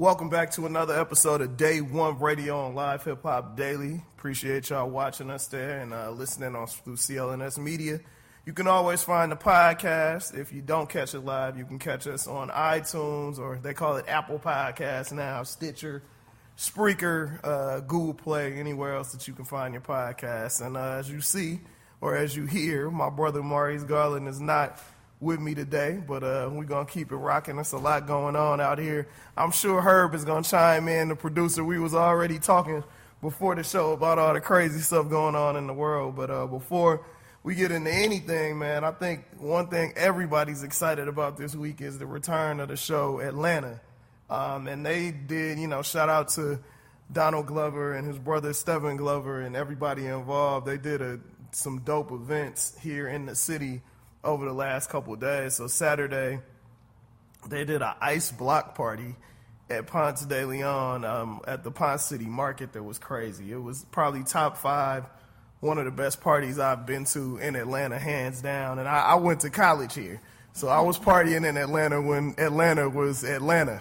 Welcome back to another episode of Day One Radio on Live Hip Hop Daily. Appreciate y'all watching us there and listening on through CLNS Media. You can always find the podcast. If you don't catch it live, you can catch us on iTunes, or they call it Apple Podcasts now, Stitcher, Spreaker, Google Play, anywhere else that you can find your podcasts. And as you see, or as you hear, my brother Maurice Garland is not with me today, but we're going to keep it rocking. There's a lot going on out here. I'm sure Herb is going to chime in, the producer. We was already talking before the show about all the crazy stuff going on in the world, but before we get into anything, man, I think one thing everybody's excited about this week is the return of the show Atlanta. And they did, shout out to Donald Glover and his brother Stephen Glover and everybody involved. They did some dope events here in the city over the last couple of days. So Saturday, they did an ice block party at Ponce de Leon at the Ponce City Market that was crazy. It was probably top 5, one of the best parties I've been to in Atlanta, hands down. And I went to college here. So I was partying in Atlanta when Atlanta was Atlanta,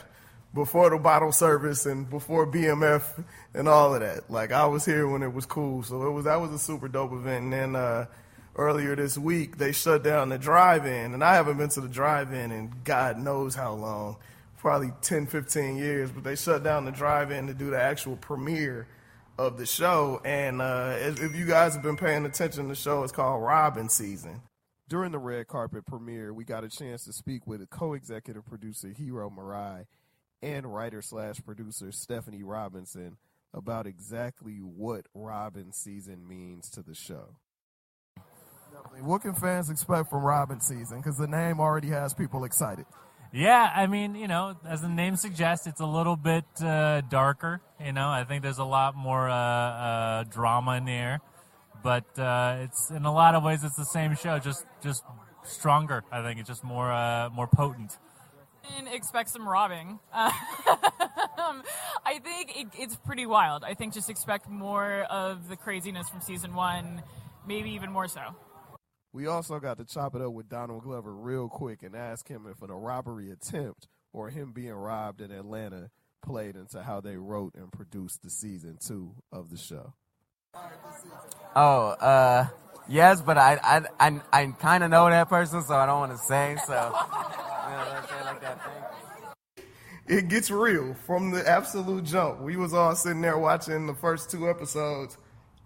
before the bottle service and before BMF and all of that. Like, I was here when it was cool. So that was a super dope event. And then earlier this week, they shut down the drive-in, and I haven't been to the drive-in in God knows how long, probably 10, 15 years, but they shut down the drive-in to do the actual premiere of the show. And if you guys have been paying attention, the show is called Robbin Season. During the red carpet premiere, we got a chance to speak with a co-executive producer, Hiro Murai, and writer/producer Stefani Robinson about exactly what Robbin Season means to the show. What can fans expect from Robbin Season? Because the name already has people excited. Yeah, I mean, as the name suggests, it's a little bit darker. I think there's a lot more drama in the air. But it's in a lot of ways, it's the same show, just stronger. I think it's just more potent. And expect some robbing. I think it's pretty wild. I think just expect more of the craziness from season 1, maybe even more so. We also got to chop it up with Donald Glover real quick and ask him if a robbery attempt or him being robbed in Atlanta played into how they wrote and produced the season 2 of the show. Yes, but I kind of know that person, so I don't want to say. So, let's say like that thing. It gets real from the absolute jump. We was all sitting there watching the first 2 episodes.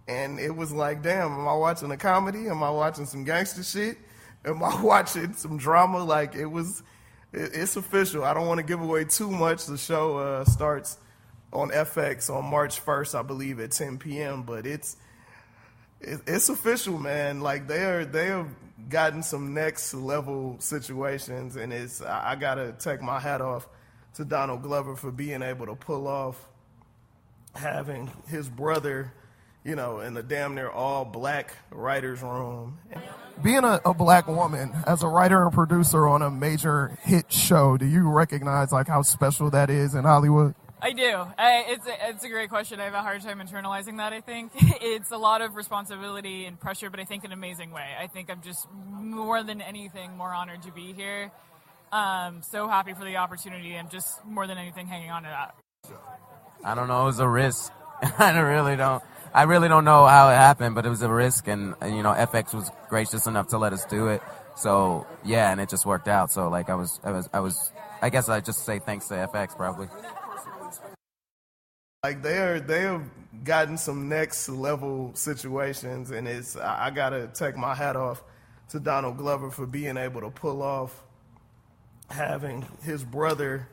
And it was like, damn, am I watching a comedy? Am I watching some gangster shit? Am I watching some drama? Like, it's official. I don't want to give away too much. The show starts on FX on March 1st, I believe, at 10 p.m. But it's official, man. Like, they have gotten some next level situations, and I gotta take my hat off to Donald Glover for being able to pull off having his brother, in a damn near all black writer's room. Being a black woman as a writer and producer on a major hit show, do you recognize like how special that is in Hollywood? I do. It's a great question. I have a hard time internalizing that, I think. It's a lot of responsibility and pressure, but I think in an amazing way. I think I'm just more than anything more honored to be here. So happy for the opportunity and just more than anything hanging on to that. I don't know. It was a risk. I really don't know how it happened, but it was a risk, and FX was gracious enough to let us do it. So yeah, and it just worked out. So like I guess I'd just say thanks to FX probably. Like they have gotten some next level situations, and I gotta take my hat off to Donald Glover for being able to pull off having his brother,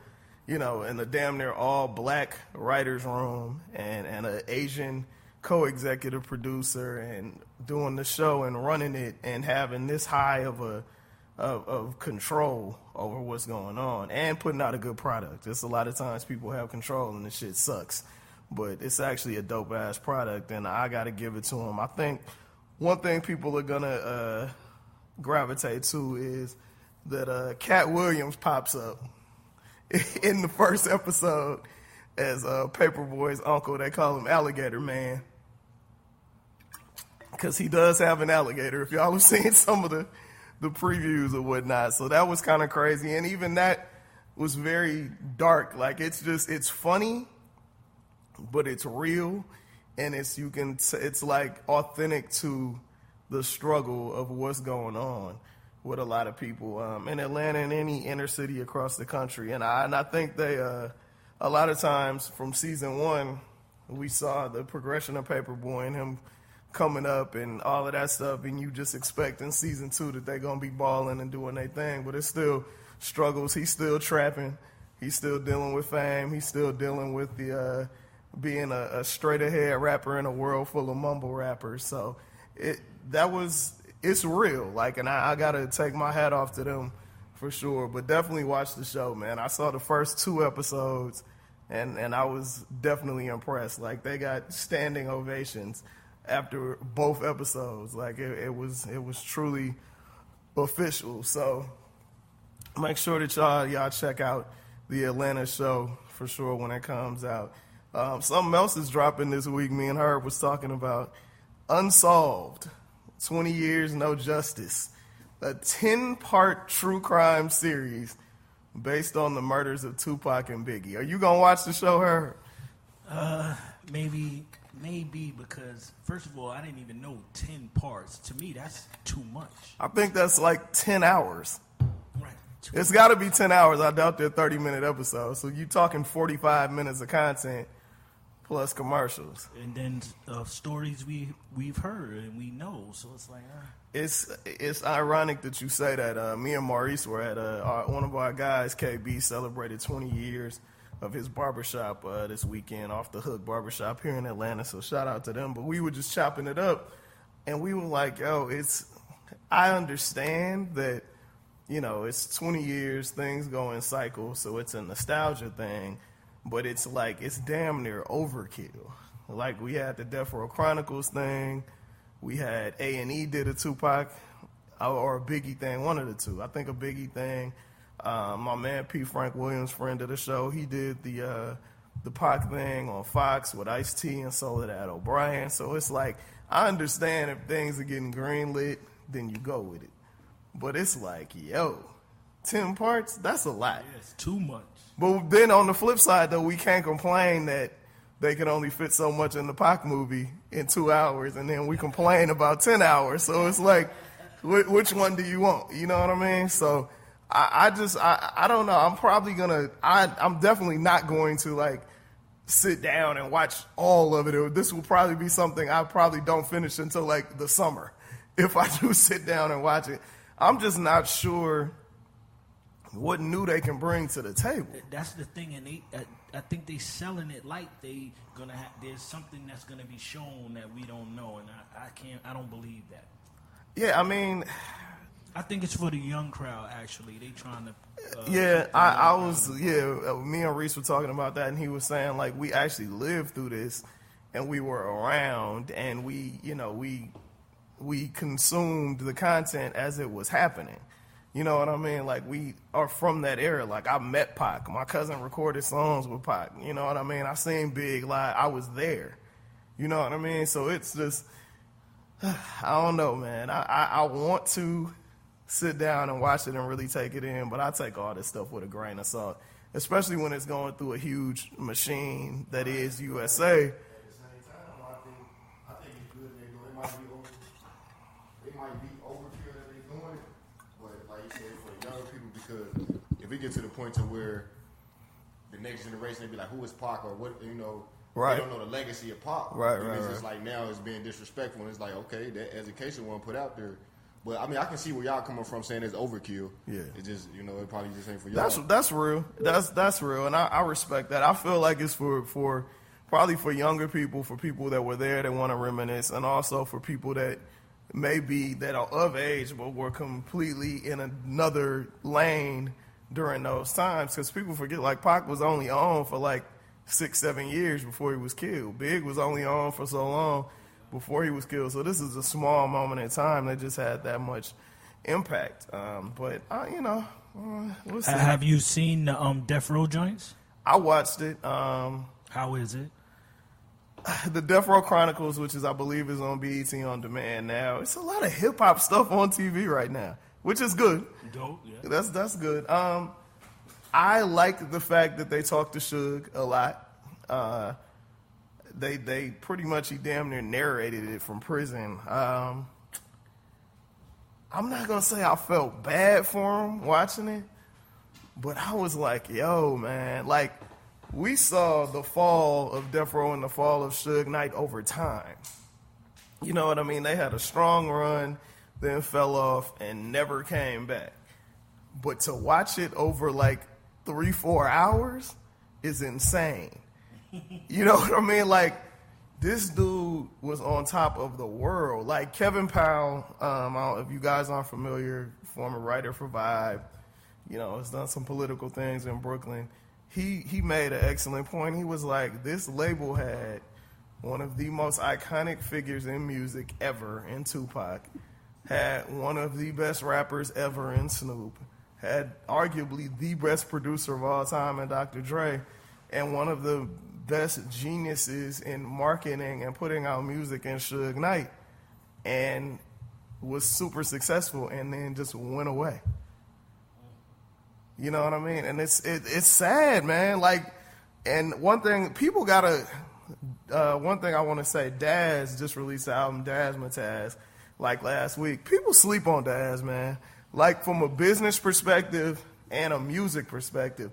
in a damn near all black writer's room and an Asian co-executive producer and doing the show and running it and having this high of control over what's going on and putting out a good product. Just a lot of times people have control and the shit sucks, but it's actually a dope ass product, and I got to give it to them. I think one thing people are gonna gravitate to is that Cat Williams pops up in the first episode as Paperboy's uncle. They call him Alligator Man because he does have an alligator, if y'all have seen some of the previews or whatnot. So that was kind of crazy. And even that was very dark. Like it's funny, but it's real, and it's like authentic to the struggle of what's going on with a lot of people in Atlanta and any inner city across the country. And I think they a lot of times from season 1, we saw the progression of Paperboy and him coming up and all of that stuff, and you just expect in season 2 that they're going to be balling and doing their thing, but it's still struggles. He's still trapping. He's still dealing with fame. He's still dealing with the being a straight-ahead rapper in a world full of mumble rappers. So it's real. Like, and I got to take my hat off to them for sure, but definitely watch the show, man. I saw the first 2 episodes, and I was definitely impressed. Like, they got standing ovations after both episodes. Like, it was truly official. So make sure that y'all check out the Atlanta show for sure when it comes out. Something else is dropping this week. Me and Herb was talking about Unsolved, 20 Years No Justice, a 10-part true crime series based on the murders of Tupac and Biggie. Are you gonna watch the show, Herb? Maybe, because first of all, I didn't even know 10 parts. To me, that's too much. I think that's like 10 hours. Right. It's got to be 10 hours. I doubt they're 30-minute episodes. So you're talking 45 minutes of content plus commercials. And then stories we've heard and we know. So it's like... It's ironic that you say that. Me and Maurice were at one of our guys, KB, celebrated 20 years of his barbershop this weekend, Off the Hook Barbershop here in Atlanta. So shout out to them. But we were just chopping it up, and we were like, yo, I understand that, it's 20 years, things go in cycles, so it's a nostalgia thing, but it's like, it's damn near overkill. Like, we had the Death Row Chronicles thing, we had A&E did a Tupac or a Biggie thing, one of the two. I think a Biggie thing. My man P. Frank Williams, friend of the show, he did the Pac thing on Fox with Ice-T and Soledad O'Brien. So it's like, I understand if things are getting greenlit, then you go with it. But it's like, 10 parts? That's a lot. Yeah, it's too much. But then on the flip side, though, we can't complain that they could only fit so much in the Pac movie in 2 hours, and then we complain about 10 hours. So it's like, which one do you want? You know what I mean? So I don't know. I'm definitely not going to like sit down and watch all of it. This will probably be something I probably don't finish until like the summer if I do sit down and watch it. I'm just not sure what new they can bring to the table. That's the thing, and I think they selling it like they gonna have. There's something that's gonna be shown that we don't know, and I don't believe that. Yeah, I mean, I think it's for the young crowd. Actually, they trying to. Me and Reese were talking about that, and he was saying like we actually lived through this, and we were around, and we consumed the content as it was happening. You know what I mean? Like, we are from that era. Like, I met Pac. My cousin recorded songs with Pac. You know what I mean? I seen Big live. I was there. You know what I mean? So it's just, I don't know, man. I want to sit down and watch it and really take it in, but I take all this stuff with a grain of salt, especially when it's going through a huge machine that is USA. At the same time, I think it's good they might be overkill that they're doing it. But like you said, for younger people, because if we get to the point to where the next generation, they be like, who is Pac, or what, right. They don't know the legacy of Pac. Right. It's just like now it's being disrespectful, and it's like, okay, that education wasn't put out there. But I mean, I can see where y'all coming from saying it's overkill. Yeah. It just, it probably just ain't for y'all. That's real. That's real, and I respect that. I feel like it's for probably for younger people, for people that were there that want to reminisce, and also for people that maybe that are of age but were completely in another lane during those times. Because people forget, like, Pac was only on for like 6-7 years before he was killed. Big was only on for so long before he was killed. So this is a small moment in time that just had that much impact. But we'll see. Have you seen the Death Row joints? I watched it. How is it? The Death Row Chronicles, which I believe is on BET On Demand now. It's a lot of hip hop stuff on TV right now, which is good. Dope, yeah. That's good. I like the fact that they talked to Suge a lot. They pretty much, he damn near narrated it from prison. I'm not going to say I felt bad for him watching it, but I was like, yo, man, like, we saw the fall of Death Row and the fall of Suge Knight over time. You know what I mean? They had a strong run, then fell off, and never came back. But to watch it over like 3-4 hours is insane. You know what I mean? Like, this dude was on top of the world. Like, Kevin Powell, I don't know if you guys aren't familiar, former writer for Vibe, you know, has done some political things in Brooklyn. He made an excellent point. He was like, this label had one of the most iconic figures in music ever in Tupac, had one of the best rappers ever in Snoop, had arguably the best producer of all time in Dr. Dre, and one of the best geniuses in marketing and putting out music in Suge Knight, and was super successful and then just went away. You know what I mean? And it's sad, man. Like, and one thing I want to say, Daz just released the album Daz Mataz like last week. People sleep on Daz, man. Like, from a business perspective and a music perspective,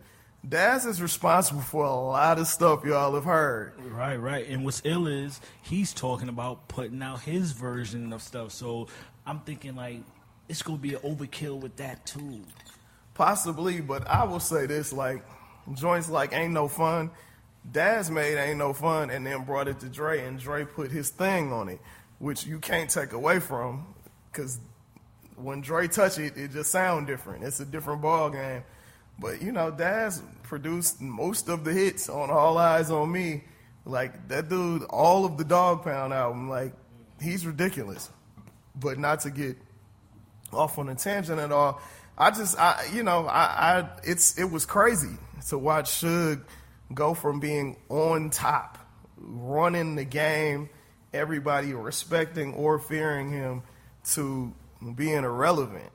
Daz is responsible for a lot of stuff y'all have heard. Right. And what's ill is he's talking about putting out his version of stuff. So I'm thinking, like, it's going to be an overkill with that, too. Possibly, but I will say this, like, joints like Ain't No Fun, Daz made Ain't No Fun and then brought it to Dre, and Dre put his thing on it, which you can't take away from, because when Dre touch it, it just sound different. It's a different ball game. But, you know, Daz produced most of the hits on All Eyes on Me. Like, that dude, all of the Dog Pound album, like, he's ridiculous. But not to get off on a tangent at all, it was crazy to watch Suge go from being on top, running the game, everybody respecting or fearing him, to being irrelevant.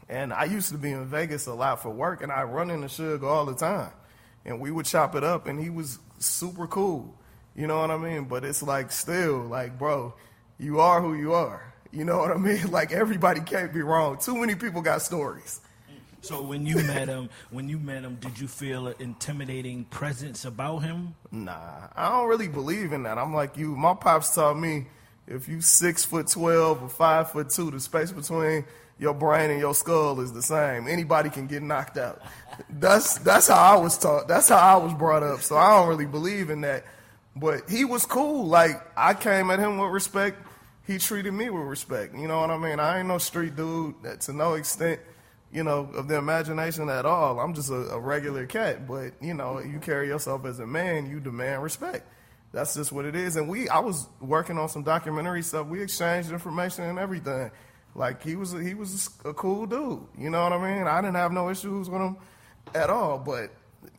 And I used to be in Vegas a lot for work, and I run into Suge all the time. And we would chop it up, and he was super cool. You know what I mean? But it's like, still, like, bro, you are who you are. You know what I mean? Like, everybody can't be wrong. Too many people got stories. So when you met him, did you feel an intimidating presence about him? Nah, I don't really believe in that. I'm like you. My pops taught me, if you 6'12" or 5'2", the space between your brain and your skull is the same. Anybody can get knocked out. That's how I was taught. That's how I was brought up. So I don't really believe in that. But he was cool. Like, I came at him with respect. He treated me with respect. You know what I mean? I ain't no street dude to no extent, you know, of the imagination at all. I'm just a regular cat. But, you know, you carry yourself as a man, you demand respect. That's just what it is. And I was working on some documentary stuff. We exchanged information and everything. Like, he was a cool dude. You know what I mean? I didn't have no issues with him at all. But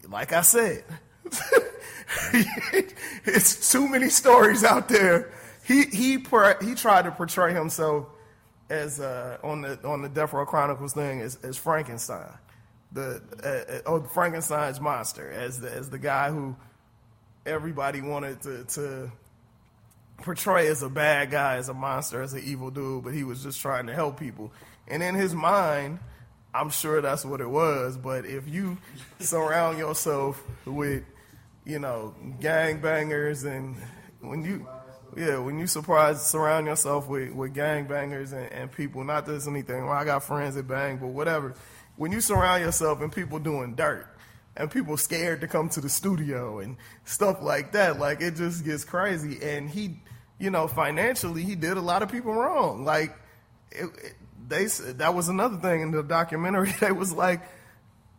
like I said, it's too many stories out there. He tried to portray himself as on the Death Row Chronicles thing as Frankenstein, Frankenstein's monster, as the guy who everybody wanted to portray as a bad guy, as a monster, as an evil dude, but he was just trying to help people. And in his mind, I'm sure that's what it was. But if you surround yourself with, you know, gangbangers, and when you surround yourself with gangbangers and people, not that there's anything, well, I got friends that bang, but whatever. When you surround yourself and people doing dirt, and people scared to come to the studio and stuff like that, like, it just gets crazy. And he, you know, financially, he did a lot of people wrong. Like, that was another thing in the documentary. They was like,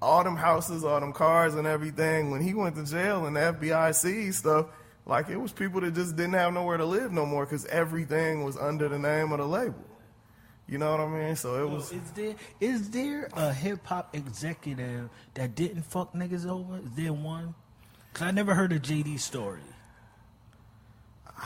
all them houses, all them cars and everything, when he went to jail and the FBI seized stuff, like, it was people that just didn't have nowhere to live no more because everything was under the name of the label. You know what I mean? So it was. Is there a hip hop executive that didn't fuck niggas over? Is there one? Cause I never heard of JD's story.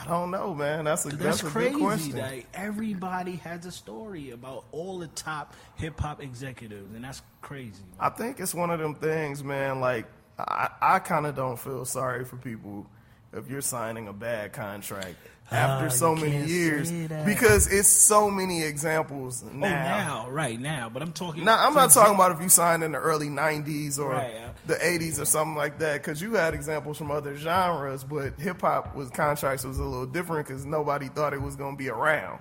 I don't know, man. That's a crazy. good question. Like, everybody has a story about all the top hip hop executives, and that's crazy. Man. I think it's one of them things, man. Like, I kind of don't feel sorry for people if you're signing a bad contract after so many years, because it's so many examples now. Right now. But I'm talking. Now, I'm not talking about if you signed in the early '90s or the '80s or something like that, because you had examples from other genres. But hip hop contracts was a little different because nobody thought it was going to be around.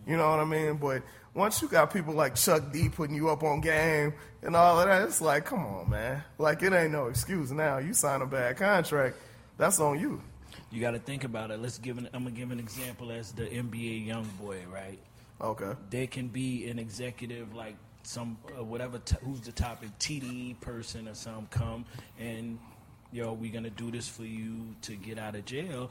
You know what I mean? But once you got people like Chuck D putting you up on game and all of that, it's like, come on, man. Like, it ain't no excuse now. You sign a bad contract, that's on you. You got to think about it. I'm gonna give an example as the NBA young boy, right? Okay. There can be an executive like some who's the top TDE person or some come and we're gonna do this for you to get out of jail.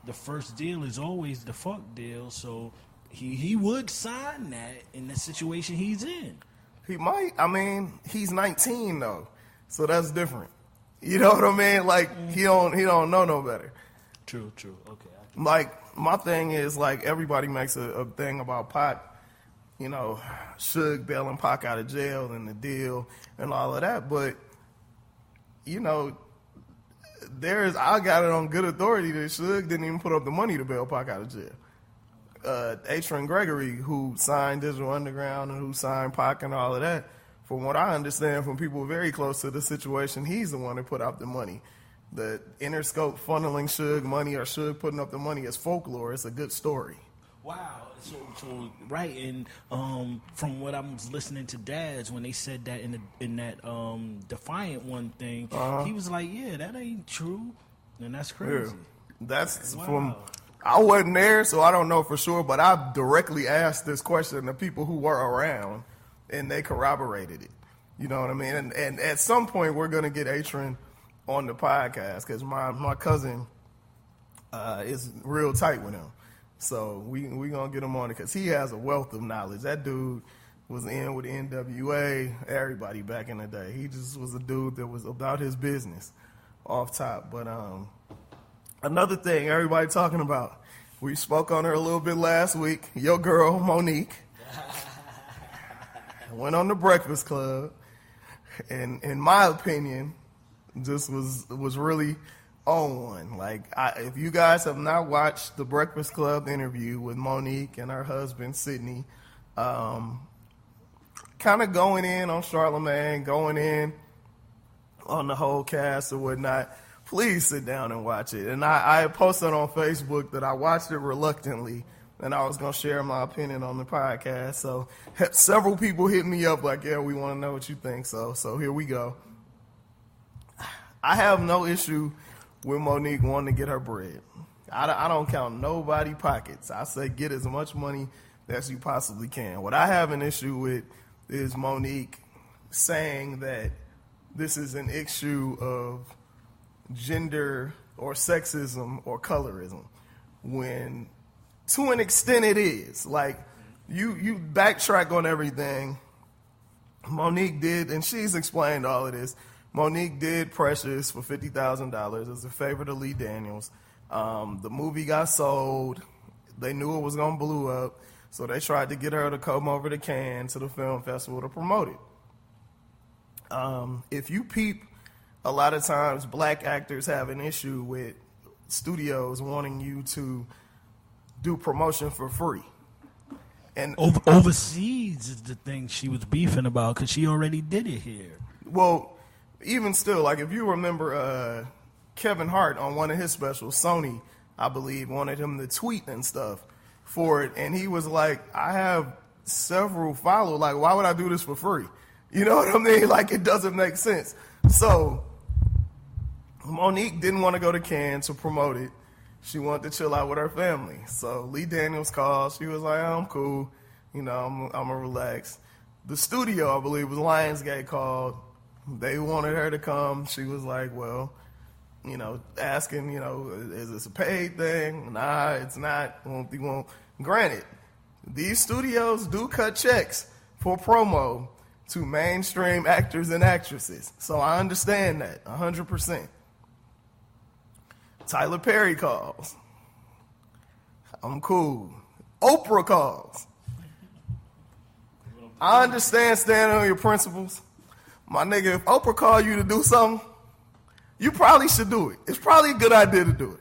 The first deal is always the fuck deal, so he would sign that in the situation he's in. He might. I mean, he's 19 though, so that's different. You know what I mean? Like he don't know no better. True. Okay. Like, my thing is, like, everybody makes a thing about Pac, Suge bailing Pac out of jail and the deal and all of that. But, I got it on good authority that Suge didn't even put up the money to bail Pac out of jail. Atron Gregory, who signed Digital Underground and who signed Pac and all of that, from what I understand from people very close to the situation, he's the one that put out the money. The Interscope funneling Suge money or Suge putting up the money is folklore. It's a good story. Wow. So right, and from what I was listening to Daz when they said that in that Defiant one thing, he was like, "Yeah, that ain't true," and that's crazy. Yeah. That's from. I wasn't there, so I don't know for sure. But I directly asked this question to people who were around, and they corroborated it. You know what I mean? And at some point, we're gonna get Atron on the podcast because my cousin is real tight with him, so we gonna get him on it because he has a wealth of knowledge. That dude was in with NWA, everybody back in the day. He just was a dude that was about his business off top. But another thing everybody talking about, we spoke on her a little bit last week. Your girl Monique went on the Breakfast Club, and in my opinion, just was really on one. Like, if you guys have not watched the Breakfast Club interview with Monique and her husband Sydney, kind of going in on Charlamagne, going in on the whole cast or whatnot, please sit down and watch it. And I posted on Facebook that I watched it reluctantly, and I was going to share my opinion on the podcast. So several people hit me up like, yeah, we want to know what you think. So here we go. I have no issue with Monique wanting to get her bread. I don't count nobody pockets. I say get as much money as you possibly can. What I have an issue with is Monique saying that this is an issue of gender or sexism or colorism, when to an extent it is. Like, you backtrack on everything. Monique did, and she's explained all of this. Monique did Precious for $50,000 as a favor to Lee Daniels. The movie got sold. They knew it was going to blow up, so they tried to get her to come over to Cannes to the film festival to promote it. If you peep, a lot of times black actors have an issue with studios wanting you to do promotion for free. And overseas is the thing she was beefing about because she already did it here. Well, even still, like, if you remember Kevin Hart on one of his specials, Sony, I believe, wanted him to tweet and stuff for it. And he was like, I have several followers. Like, why would I do this for free? You know what I mean? Like, it doesn't make sense. So Monique didn't want to go to Cannes to promote it. She wanted to chill out with her family. So Lee Daniels called. She was like, I'm cool. I'm going to relax. The studio, I believe, was Lionsgate called. They wanted her to come. She was like, well, asking, is this a paid thing? Nah, it's not. Won't. Granted, these studios do cut checks for promo to mainstream actors and actresses. So I understand that 100%. Tyler Perry calls. I'm cool. Oprah calls. I understand standing on your principles. My nigga, if Oprah called you to do something, you probably should do it. It's probably a good idea to do it.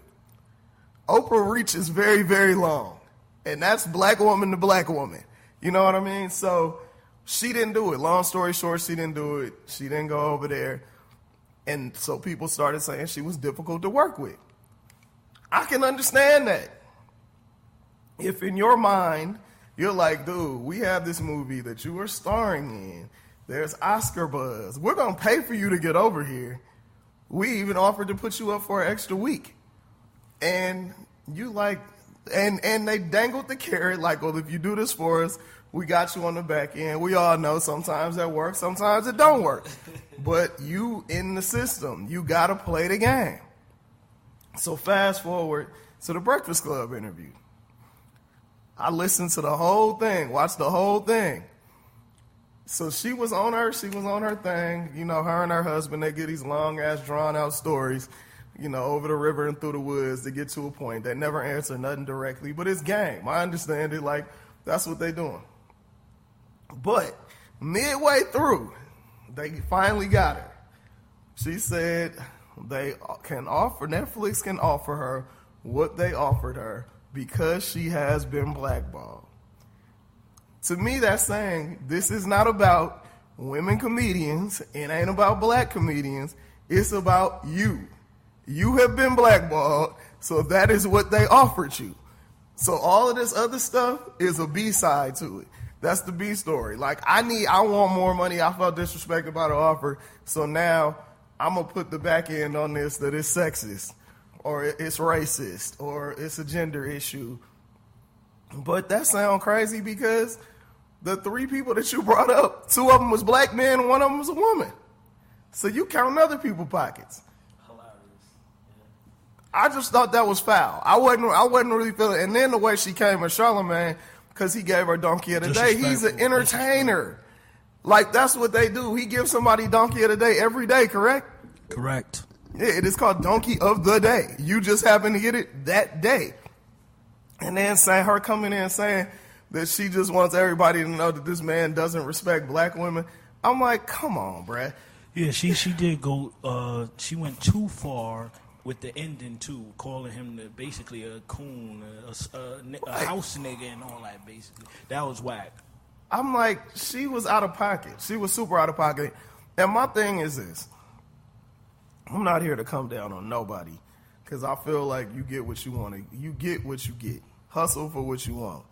Oprah reaches very, very long. And that's black woman to black woman. You know what I mean? So she didn't do it. Long story short, she didn't do it. She didn't go over there. And so people started saying she was difficult to work with. I can understand that. If in your mind, you're like, dude, we have this movie that you are starring in. There's Oscar buzz. We're going to pay for you to get over here. We even offered to put you up for an extra week. And you like, and they dangled the carrot like, well, if you do this for us, we got you on the back end. We all know sometimes that works, sometimes it don't work. But you in the system, you got to play the game. So fast forward to the Breakfast Club interview. I listened to the whole thing, watched the whole thing. So she was on her thing. You know, her and her husband, they get these long-ass, drawn-out stories, you know, over the river and through the woods to get to a point. They never answer nothing directly, but it's game. I understand it, like, that's what they doing. But midway through, they finally got her. She said Netflix can offer her what they offered her because she has been blackballed. To me, that's saying this is not about women comedians. It ain't about black comedians. It's about you. You have been blackballed, so that is what they offered you. So all of this other stuff is a B-side to it. That's the B story. Like, I want more money. I felt disrespected by the offer, so now I'm going to put the back end on this that it's sexist, or it's racist, or it's a gender issue. But that sounds crazy because the three people that you brought up, two of them was black men and one of them was a woman. So you count other people's pockets. Hilarious. Yeah. I just thought that was foul. I wasn't really feeling it. And then the way she came at Charlamagne, because he gave her Donkey of the Day. He's an entertainer. Like, that's what they do. He gives somebody Donkey of the Day every day, correct? Correct. Yeah, it is called Donkey of the Day. You just happen to get it that day. And then her coming in saying that she just wants everybody to know that this man doesn't respect black women. I'm like, come on, bruh. Yeah, she did go, she went too far with the ending, too, calling him basically a coon, a house nigga and all that, basically. That was whack. I'm like, she was out of pocket. She was super out of pocket. And my thing is this. I'm not here to come down on nobody because I feel like you get what you want. You get what you get. Hustle for what you want.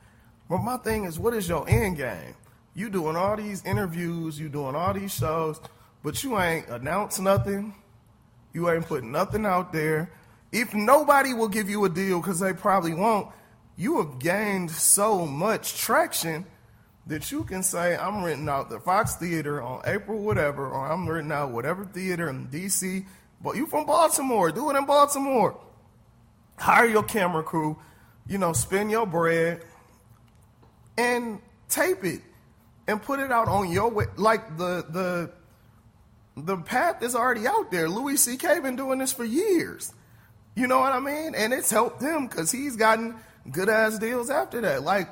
But my thing is, what is your end game? You doing all these interviews, you doing all these shows, but you ain't announced nothing. You ain't putting nothing out there. If nobody will give you a deal, because they probably won't, you have gained so much traction that you can say, I'm renting out the Fox Theater on April whatever, or I'm renting out whatever theater in D.C., but you from Baltimore, do it in Baltimore. Hire your camera crew, spend your bread, and tape it, and put it out on your way. Like, the path is already out there. Louis C.K. been doing this for years. You know what I mean? And it's helped him because he's gotten good-ass deals after that. Like,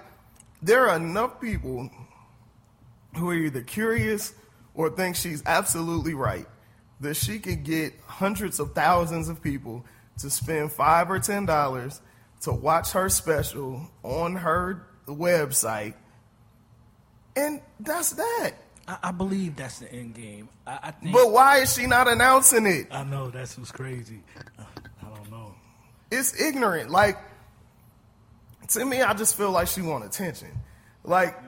there are enough people who are either curious or think she's absolutely right that she could get hundreds of thousands of people to spend $5 or $10 to watch her special on her website. And that's that. I believe that's the end game. I think. But why is she not announcing it? I know, that's what's crazy. I don't know. It's ignorant. Like, to me, I just feel like she want attention. Like,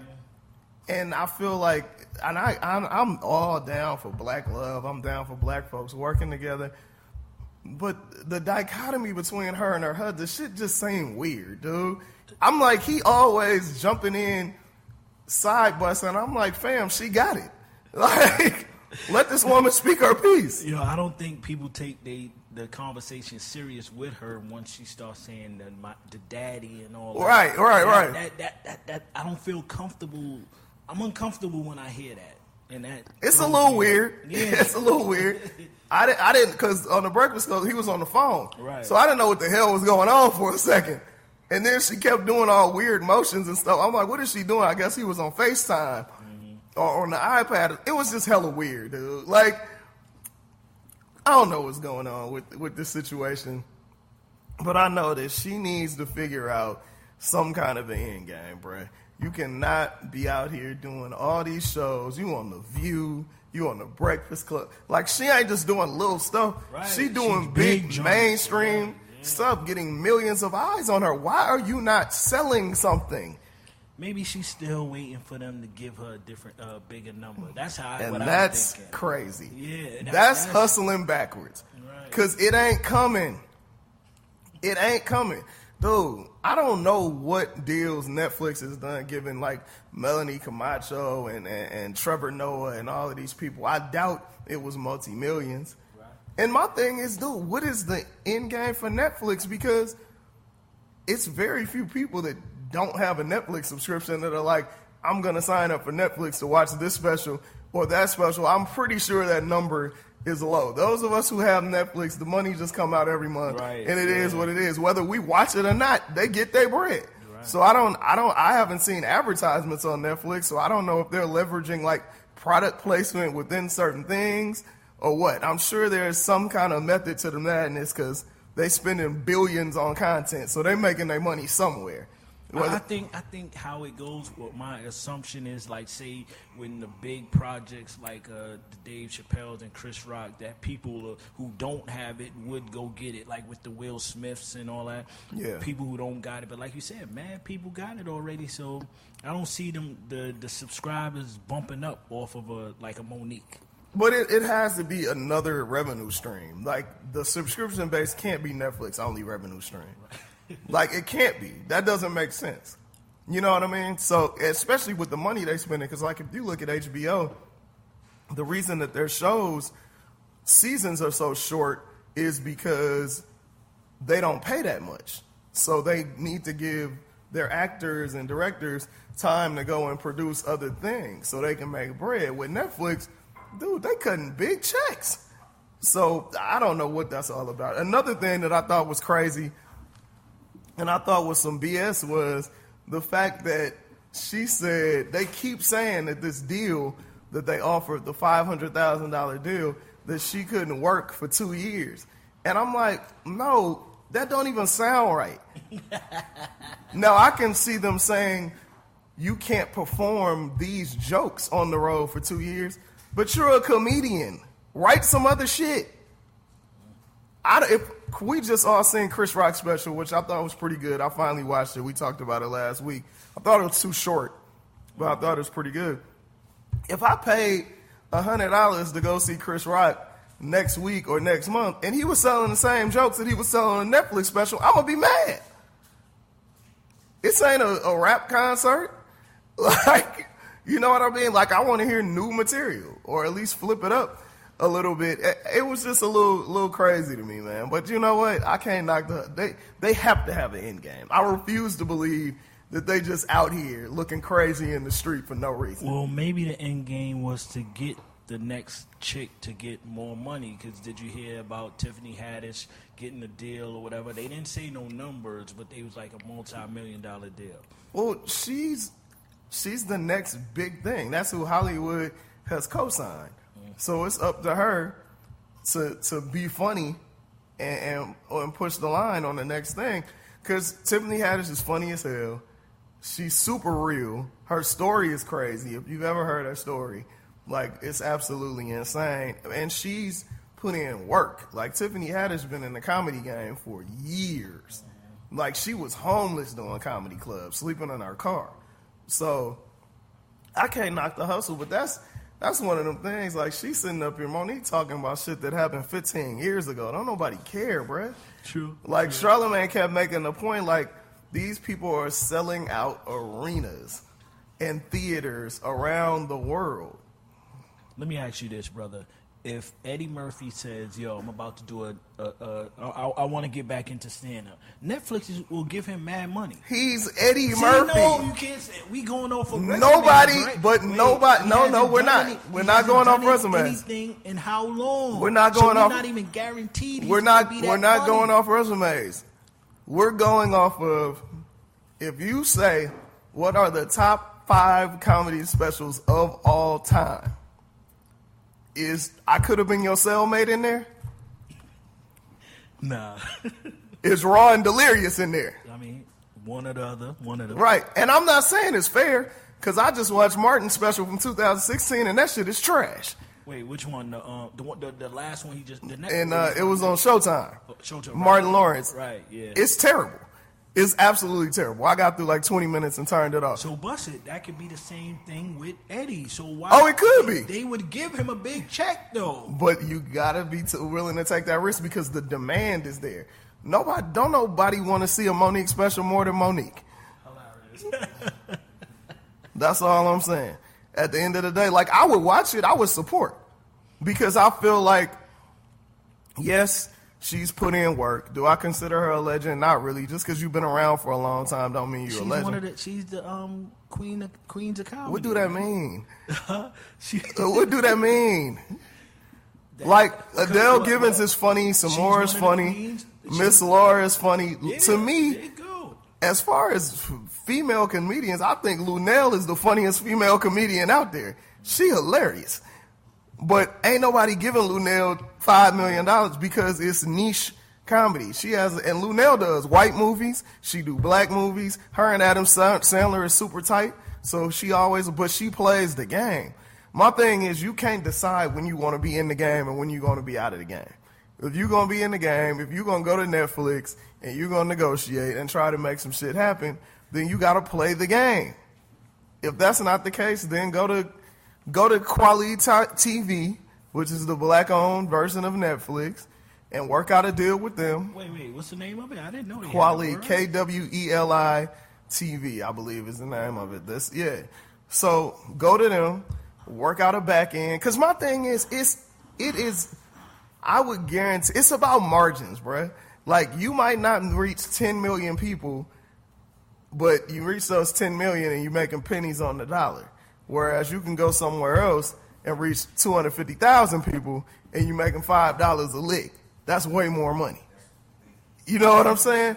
and I feel like, and I'm all down for black love. I'm down for black folks working together. But the dichotomy between her and her husband, the shit just seemed weird, dude. I'm like, he always jumping in side busting. I'm like, fam, she got it. Like, let this woman speak her piece. I don't think people take the conversation serious with her once she starts saying the daddy and all that. Right. That I don't feel comfortable. I'm uncomfortable when I hear that. And that it's a little weird. Yeah, it's a little weird. I didn't, because on the Breakfast Club, he was on the phone. Right. So I didn't know what the hell was going on for a second. And then she kept doing all weird motions and stuff. I'm like, what is she doing? I guess he was on FaceTime or on the iPad. It was just hella weird, dude. Like, I don't know what's going on with this situation. But I know that she needs to figure out some kind of an end game, bruh. You cannot be out here doing all these shows. You on The View. You on The Breakfast Club. Like, she ain't just doing little stuff. Right. She doing big mainstream stuff, getting millions of eyes on her. Why are you not selling something? Maybe she's still waiting for them to give her a different, bigger number. That's how. And that's crazy. Yeah, that's hustling backwards. Because it ain't coming. It ain't coming. Dude, I don't know what deals Netflix has done giving like Melanie Camacho and Trevor Noah and all of these people. I doubt it was multi-millions. Right. And my thing is, dude, what is the end game for Netflix? Because it's very few people that don't have a Netflix subscription that are like, I'm going to sign up for Netflix to watch this special or that special. I'm pretty sure that number is low. Those of us who have Netflix, the money just come out every month, and it is what it is. Whether we watch it or not, they get their bread. Right. So I haven't seen advertisements on Netflix, so I don't know if they're leveraging like product placement within certain things or what. I'm sure there's some kind of method to the madness because they spending billions on content, so they're making their money somewhere. I think how it goes, what my assumption is, like, say, when the big projects like the Dave Chappelle's and Chris Rock, that people who don't have it would go get it, like with the Will Smiths and all that. Yeah. People who don't got it. But like you said, mad people got it already, so I don't see them the subscribers bumping up off of a Monique. But it has to be another revenue stream. Like, the subscription base can't be Netflix only revenue stream. Like, it can't be. That doesn't make sense. You know what I mean? So, especially with the money they spending, because, like, if you look at HBO, the reason that their shows, seasons are so short is because they don't pay that much. So they need to give their actors and directors time to go and produce other things so they can make bread. With Netflix, dude, they cutting big checks. So I don't know what that's all about. Another thing that I thought was crazy and I thought was some BS was the fact that she said, they keep saying that this deal that they offered, the $500,000 deal, that she couldn't work for 2 years. And I'm like, no, that don't even sound right. Now, I can see them saying, you can't perform these jokes on the road for 2 years, but you're a comedian. Write some other shit. We just all seen Chris Rock's special, which I thought was pretty good. I finally watched it. We talked about it last week. I thought it was too short, but I thought it was pretty good. If I paid $100 to go see Chris Rock next week or next month, and he was selling the same jokes that he was selling on a Netflix special, I'm going to be mad. This ain't a rap concert. Like, you know what I mean? Like, I want to hear new material, or at least flip it up a little bit. It was just a little crazy to me, man. But you know what? I can't knock they have to have an end game. I refuse to believe that they just out here looking crazy in the street for no reason. Well, maybe the end game was to get the next chick to get more money. Because did you hear about Tiffany Haddish getting a deal or whatever? They didn't say no numbers, but they was like a multi-million-dollar deal. Well, she's the next big thing. That's who Hollywood has co-signed. So it's up to her to be funny and push the line on the next thing. Because Tiffany Haddish is funny as hell. She's super real. Her story is crazy. If you've ever heard her story, like, it's absolutely insane. And she's put in work. Like, Tiffany Haddish been in the comedy game for years. Like, she was homeless doing comedy clubs, sleeping in her car. So I can't knock the hustle, but that's one of them things. Like, she's sitting up here, Monique, talking about shit that happened 15 years ago. Don't nobody care, bruh. True. Like, Charlamagne kept making the point, like, these people are selling out arenas and theaters around the world. Let me ask you this, brother. If Eddie Murphy says, yo, I'm about to do I want to get back into stand-up, Netflix will give him mad money. He's Eddie Murphy. No, you can't say, we going off of resumes, nobody, right? but Wait, nobody, no, we're not. We're not going off resumes. Anything in how long? We're not going off. We're not even guaranteed. We're not going off resumes. We're going off of if you say, what are the top 5 comedy specials of all time? Is I Could Have Been Your Cellmate in there? Nah. Is Raw and Delirious in there? I mean, one or the other. Right. And I'm not saying it's fair, because I just watched Martin's special from 2016, and that shit is trash. Wait, which one? The last one he just... The next And it was on Showtime. Showtime. Martin Lawrence. Right, yeah. It's terrible. It's absolutely terrible. I got through like 20 minutes and turned it off. So, Busted, that could be the same thing with Eddie. So why? Oh, it could be. They would give him a big check, though. But you gotta be willing to take that risk because the demand is there. Don't nobody want to see a Monique special more than Monique. Hilarious. That's all I'm saying. At the end of the day, like, I would watch it, I would support, because I feel like, yes, she's put in work. Do I consider her a legend? Not really. Just because you've been around for a long time don't mean you're a legend. She's the queens of comedy. What do that mean? What do that mean? Like, Adele Givens is funny. Samora is funny. Miss Laura is funny. Yeah, to me, there you go. as far as female comedians, I think Lunel is the funniest female comedian out there. She hilarious. But ain't nobody giving Lunel $5 million because it's niche comedy. And Lunel does white movies. She do black movies. Her and Adam Sandler is super tight. So but she plays the game. My thing is, you can't decide when you want to be in the game and when you're going to be out of the game. If you're going to be in the game, if you're going to go to Netflix and you're going to negotiate and try to make some shit happen, then you got to play the game. If that's not the case, then go to Quality TV, which is the black-owned version of Netflix, and work out a deal with them. Wait, what's the name of it? I didn't know. Quality, Kweli TV, I believe is the name of it. So go to them, work out a back end. Because my thing is, I would guarantee, it's about margins, bruh. Like, you might not reach 10 million people, but you reach those 10 million and you're making pennies on the dollar. Whereas you can go somewhere else and reach 250,000 people and you're making $5 a lick. That's way more money. You know what I'm saying?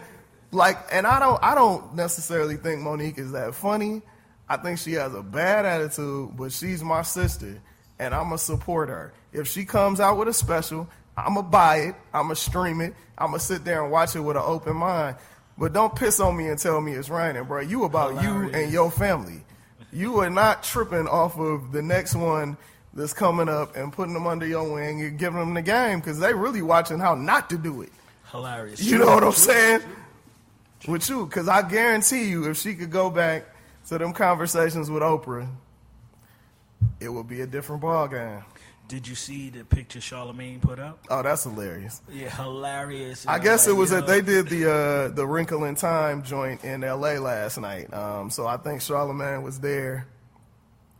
Like, and I don't necessarily think Monique is that funny. I think she has a bad attitude, but she's my sister, and I'm going to support her. If she comes out with a special, I'm going to buy it. I'm going to stream it. I'm going to sit there and watch it with an open mind. But don't piss on me and tell me it's raining, bro. You about you and your family. You are not tripping off of the next one that's coming up and putting them under your wing and giving them the game, because they really watching how not to do it. Hilarious. You know what I'm saying? With you, because I guarantee you, if she could go back to them conversations with Oprah, it would be a different ball game. Did you see the picture Charlamagne put up? Oh, that's hilarious. Yeah, hilarious. I guess it was that they did the Wrinkle in Time joint in L.A. last night. So I think Charlamagne was there,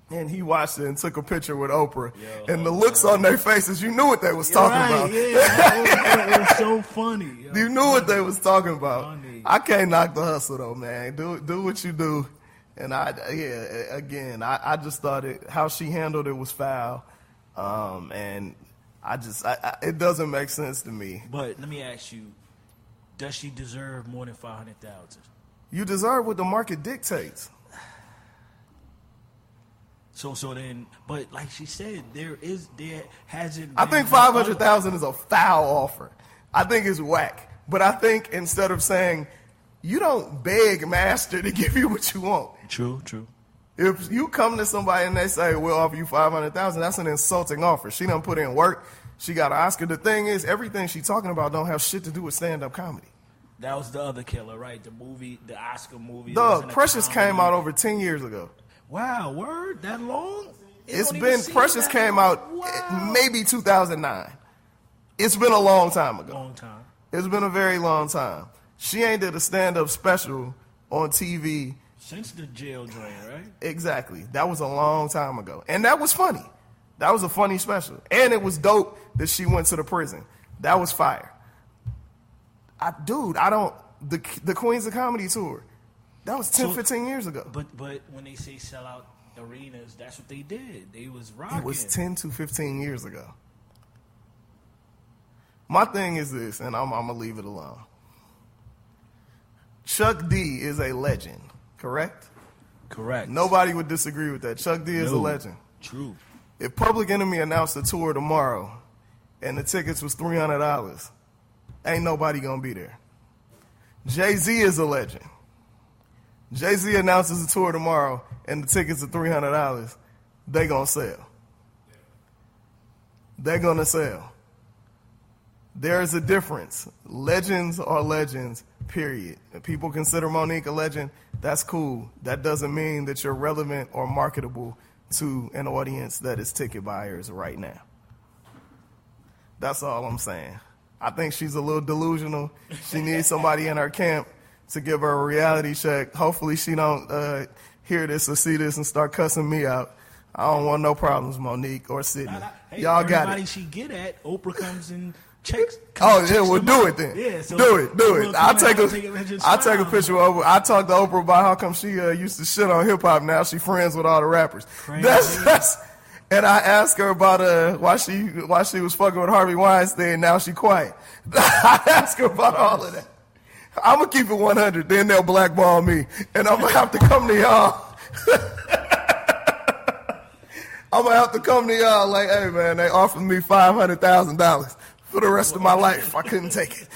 and he watched it and took a picture with Oprah. And the looks on their faces, you knew what they was talking about. Yeah, it was so funny. You knew what they was talking about. Funny. I can't knock the hustle though, man. Do what you do. And I just thought how she handled it was foul. And it doesn't make sense to me. But let me ask you, does she deserve more than 500,000? You deserve what the market dictates. So then, but like she said, there hasn't. I think 500,000 is a foul offer. I think it's whack. But I think instead of saying, you don't beg master to give you what you want. True. If you come to somebody and they say, we'll offer you 500,000, that's an insulting offer. She done put in work. She got an Oscar. The thing is, everything she's talking about don't have shit to do with stand-up comedy. That was the other killer, right? The movie, the Oscar movie. Dog, Precious came out over 10 years ago. Wow, word? That long? Precious came out maybe 2009. It's been a long time ago. Long time. It's been a very long time. She ain't did a stand-up special on TV. Since the jail joint, right? Exactly. That was a long time ago. And that was funny. That was a funny special. And it was dope that she went to the prison. That was fire. The Queens of Comedy tour, that was 15 years ago. But when they say sell out arenas, that's what they did. They was rocking. It was 10 to 15 years ago. My thing is this, and I'm going to leave it alone. Chuck D is a legend, correct? Correct. Nobody would disagree with that. Chuck D is a legend. True. If Public Enemy announced a tour tomorrow and the tickets was $300, ain't nobody gonna be there. Jay-Z is a legend. Jay-Z announces a tour tomorrow and the tickets are $300, they gonna sell. They're gonna sell. There is a difference. Legends are legends, period. If people consider Monique a legend, that's cool. That doesn't mean that you're relevant or marketable to an audience that is ticket buyers right now. That's all I'm saying. I think she's a little delusional. She needs somebody in her camp to give her a reality check. Hopefully she don't hear this or see this and start cussing me out. I don't want no problems, Monique or Sydney. Hey, y'all got everybody it. she get at, Oprah comes and checks. Oh yeah, well do it then. Yeah, so do it. I'll take a picture of Oprah. I talked to Oprah about how come she used to shit on hip hop. Now she friends with all the rappers. That's and I asked her about why she was fucking with Harvey Weinstein. Now she quiet. I asked her about all of that. I'm gonna keep it 100. Then they'll blackball me, and I'm gonna have to come to y'all. I'm gonna have to come to y'all like, hey man, they offered me $500,000 for the rest of my life. I couldn't take it.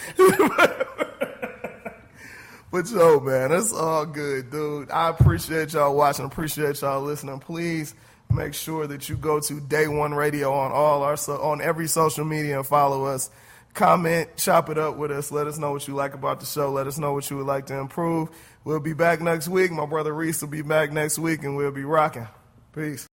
But yo, man, it's all good, dude. I appreciate y'all watching. Appreciate y'all listening. Please make sure that you go to Day One Radio on on every social media and follow us. Comment, chop it up with us. Let us know what you like about the show. Let us know what you would like to improve. We'll be back next week. My brother Reese will be back next week, and we'll be rocking. Peace.